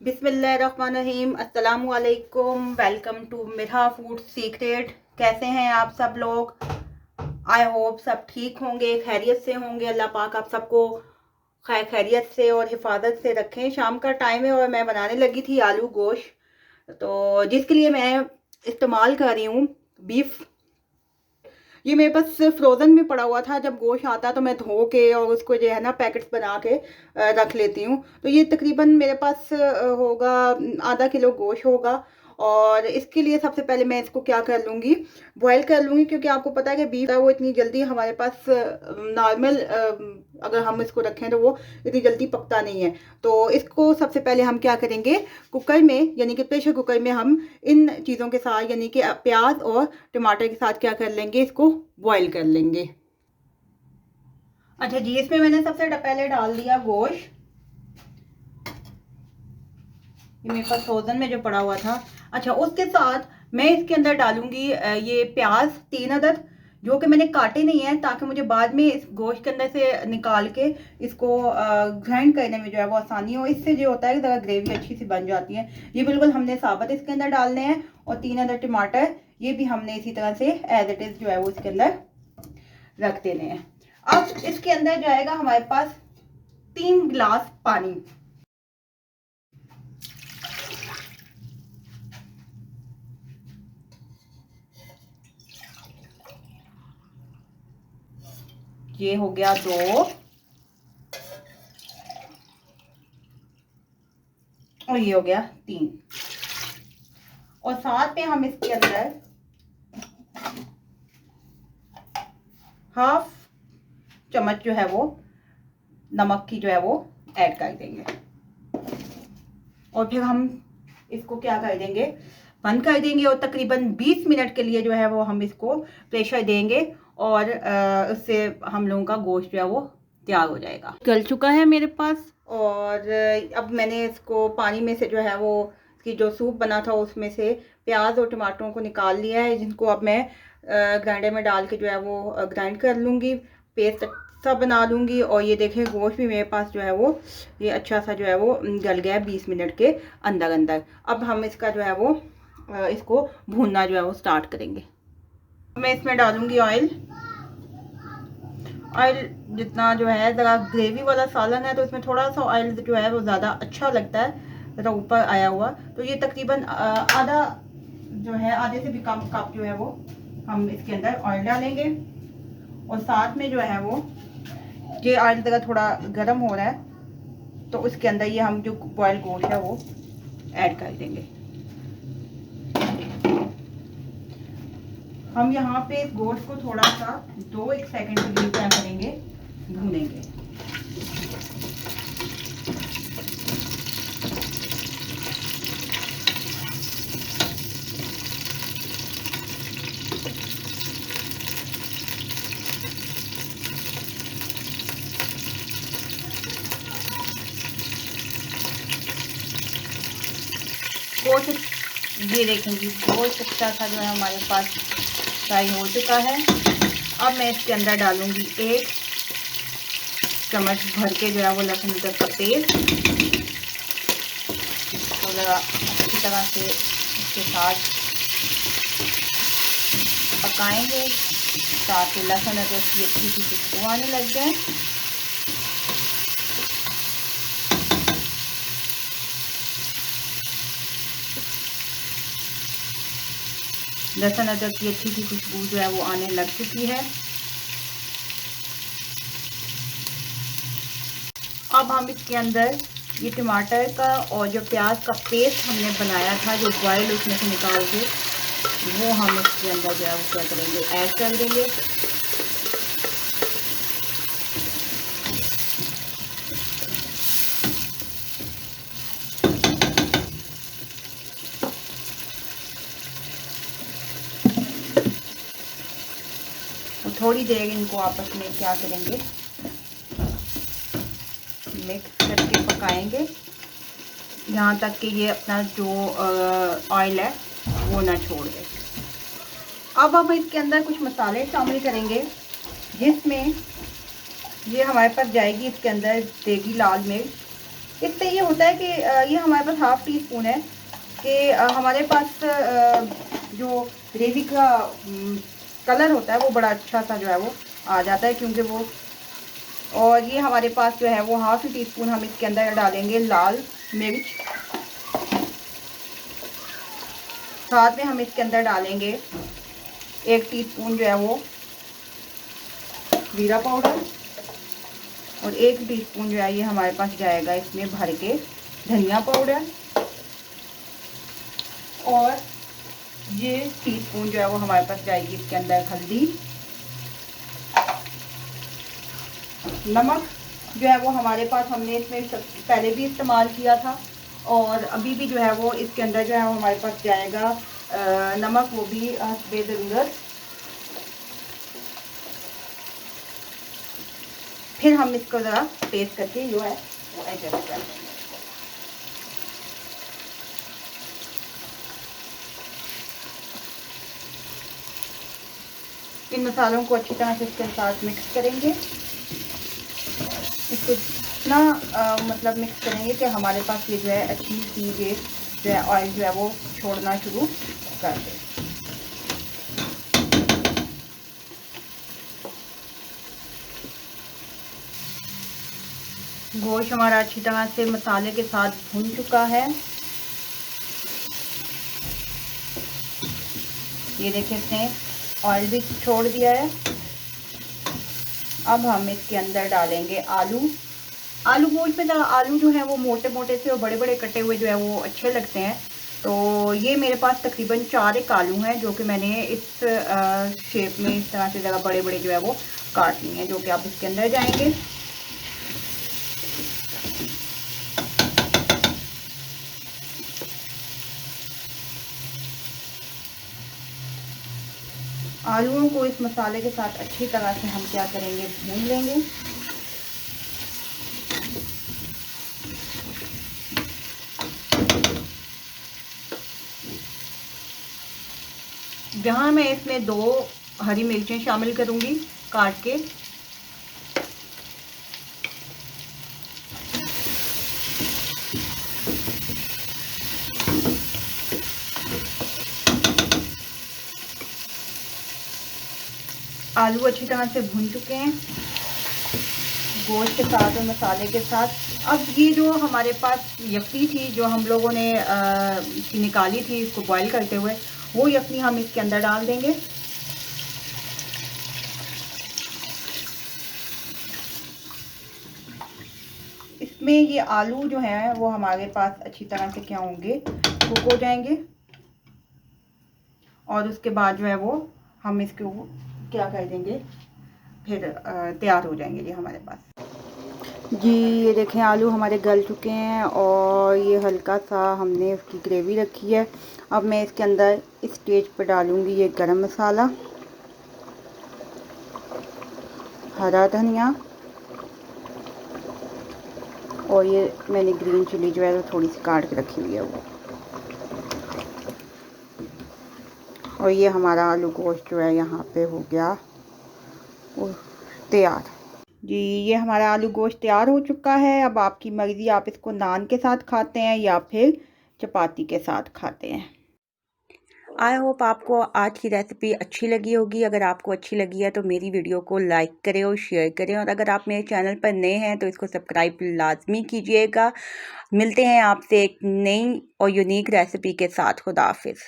बिस्मिल्लाहिर्रहमानिर्रहीम। अस्सलामु अलैकुम। वेलकम टू मिठा फूड सीक्रेट। कैसे हैं आप सब लोग? आई होप सब ठीक होंगे, खैरियत से होंगे। अल्लाह पाक आप सबको खैरियत से और हिफाजत से रखें। शाम का टाइम है और मैं बनाने लगी थी आलू गोश्त, तो जिसके लिए मैं इस्तेमाल कर रही हूँ बीफ। ये मेरे पास फ्रोज़न में पड़ा हुआ था। जब गोश्त आता तो मैं धो के और उसको जो है ना पैकेट्स बना के रख लेती हूँ। तो ये तकरीबन मेरे पास होगा आधा किलो गोश्त होगा। और इसके लिए सबसे पहले मैं इसको क्या कर लूँगी, बॉयल कर लूँगी, क्योंकि आपको पता है कि बीफ है वो इतनी जल्दी हमारे पास नॉर्मल अगर हम इसको रखें तो वो इतनी जल्दी पकता नहीं है। तो इसको सबसे पहले हम क्या करेंगे, कुकर में यानी कि प्रेशर कुकर में हम इन चीज़ों के साथ यानी कि प्याज और टमाटर के साथ क्या कर लेंगे, इसको बॉईल कर लेंगे। अच्छा जी, इसमें मैंने सबसे पहले डाल दिया गोश्त। ये मेरे पास फ्रोजन में जो पड़ा हुआ था। अच्छा, उसके साथ मैं इसके अंदर डालूंगी ये प्याज 3 अदद, जो कि मैंने काटे नहीं है, ताकि मुझे बाद में इस गोश्त के अंदर से निकाल के इसको ग्राइंड करने में जो है वो आसानी हो। इससे जो होता है ज़रा ग्रेवी अच्छी सी बन जाती है। ये बिल्कुल हमने साबुत इसके अंदर डालने हैं। और 3 अदद टमाटर ये भी हमने इसी तरह से एज इट इज़ जो है वो इसके अंदर रख देने हैं। अब इसके अंदर जाएगा हमारे पास 3 गिलास पानी। ये हो गया 2 और ये हो गया 3। और साथ में हम इसके अंदर हाफ चम्मच जो है वो नमक की जो है वो ऐड कर देंगे। और फिर हम इसको क्या कर देंगे, बंद कर देंगे। और तकरीबन 20 मिनट के लिए जो है वो हम इसको प्रेशर देंगे और उससे हम लोगों का गोश्त जो है वो तैयार हो जाएगा। गल चुका है मेरे पास। और अब मैंने इसको पानी में से जो है वो इसकी जो सूप बना था उसमें से प्याज और टमाटरों को निकाल लिया है, जिनको अब मैं ग्राइंडर में डाल के जो है वो ग्राइंड कर लूँगी, पेस्ट सा बना लूँगी। और ये देखें गोश्त भी मेरे पास जो है वो ये अच्छा सा जो है वो गल गया है 20 मिनट के अंदर अंदर। अब हम इसका जो है वो इसको भूनना जो है वो स्टार्ट करेंगे। मैं इसमें डालूँगी ऑयल। ऑयल जितना जो है ज़रा ग्रेवी वाला सालन है तो इसमें थोड़ा सा ऑयल जो है वो ज़्यादा अच्छा लगता है, ज़रा ऊपर आया हुआ। तो ये तकरीबन आधा जो है, आधे से भी कम कप जो है वो हम इसके अंदर ऑयल डालेंगे। और साथ में जो है वो ये ऑयल ज़रा थोड़ा गर्म हो रहा है तो उसके अंदर ये हम जो बॉयल गोश्त है वो ऐड कर देंगे। हम यहाँ पे इस गोश्त को थोड़ा सा 2-1 सेकंड के लिए क्या करेंगे, भूनेंगे। गोश्त ये देखेंगे गोश्त अच्छा सा जो है हमारे पास फ्राई हो चुका है। अब मैं इसके अंदर डालूंगी 1 चम्मच भर के जो है वो लहसुन अदरक का पेस्ट। तो ज़रा अच्छी तरह से इसके साथ पकाएंगे ताकि लहसुन अदरक की अच्छी सी खुशबू आने लग जाए। लहसुन अदरक की अच्छी सी खुशबू जो है वो आने लग चुकी है। अब हम इसके अंदर ये टमाटर का और जो प्याज का पेस्ट हमने बनाया था, जो बॉयल उसमें से निकाल के, वो हम इसके अंदर जो है वो क्या करेंगे, ऐड कर देंगे। और थोड़ी देर इनको आपस में क्या करेंगे, मिक्स करके पकाएंगे यहाँ तक कि ये अपना जो ऑयल है वो ना छोड़ दे। अब हम इसके अंदर कुछ मसाले शामिल करेंगे, जिसमें ये हमारे पास जाएगी इसके अंदर देगी लाल मिर्च, इससे ये होता है कि ये हमारे पास हाफ़ टी स्पून है कि हमारे पास जो ग्रेवी का कलर होता है वो बड़ा अच्छा सा जो है वो आ जाता है, क्योंकि वो, और ये हमारे पास जो है वो हाफ़ टी स्पून हम इसके अंदर डालेंगे लाल मिर्च। साथ में हम इसके अंदर डालेंगे 1 टीस्पून जो है वो जीरा पाउडर, और 1 टीस्पून जो है ये हमारे पास जाएगा इसमें भर के धनिया पाउडर, और ये टीस्पून जो है वो हमारे पास जाएगी इसके अंदर हल्दी। नमक जो है वो हमारे पास, हमने इसमें पहले भी इस्तेमाल किया था और अभी भी जो है वो इसके अंदर जो है वो हमारे पास जाएगा नमक, वो भी बेज़रूरत। फिर हम इसको ज़रा पेस्ट करके जो है वो एडजस्ट कर देंगे। इन मसालों को अच्छी तरह से इसके साथ मिक्स करेंगे। इसको इतना मतलब मिक्स करेंगे कि हमारे पास ये जो है अच्छी सी ये जो है ऑयल जो है वो छोड़ना शुरू कर दे। गोश्त हमारा अच्छी तरह से मसाले के साथ भून चुका है। ये देखिए इसने ऑयल भी छोड़ दिया है। अब हम इसके अंदर डालेंगे आलू। आलू गोश्त में आलू जो है वो मोटे मोटे से और बड़े बड़े कटे हुए जो है वो अच्छे लगते हैं। तो ये मेरे पास तकरीबन 4 एक आलू हैं जो कि मैंने इस शेप में इस तरह से ज़रा बड़े बड़े जो है वो काट लिए हैं, जो कि आप इसके अंदर जाएंगे। आलूओं को इस मसाले के साथ अच्छी तरह से हम क्या करेंगे, भून लेंगे। जहाँ मैं इसमें 2 हरी मिर्चें शामिल करूँगी काट के। आलू अच्छी तरह से भून चुके हैं गोश्त के साथ और मसाले के साथ। अब ये जो हमारे पास यखनी थी जो हम लोगों ने निकाली थी इसको बॉईल करते हुए, वो यखनी हम इसके अंदर डाल देंगे। इसमें ये आलू जो है वो हमारे पास अच्छी तरह से क्या होंगे, कुक हो जाएंगे, और उसके बाद जो है वो हम इसको क्या कर देंगे, फिर तैयार हो जाएंगे ये हमारे पास। जी ये देखें आलू हमारे गल चुके हैं और ये हल्का सा हमने उसकी ग्रेवी रखी है। अब मैं इसके अंदर इस स्टेज पर डालूंगी ये गरम मसाला, हरा धनिया, और ये मैंने ग्रीन चिली जो है थोड़ी सी काट के रखी हुई है वो। और ये हमारा आलू गोश्त जो है यहाँ पे हो गया तैयार। जी ये हमारा आलू गोश्त तैयार हो चुका है। अब आपकी मर्ज़ी, आप इसको नान के साथ खाते हैं या फिर चपाती के साथ खाते हैं। आई होप आपको आज की रेसिपी अच्छी लगी होगी। अगर आपको अच्छी लगी है तो मेरी वीडियो को लाइक करें और शेयर करें, और अगर आप मेरे चैनल पर नए हैं तो इसको सब्सक्राइब लाजमी कीजिएगा। मिलते हैं आपसे एक नई और यूनिक रेसिपी के साथ। खुदा हाफिज़।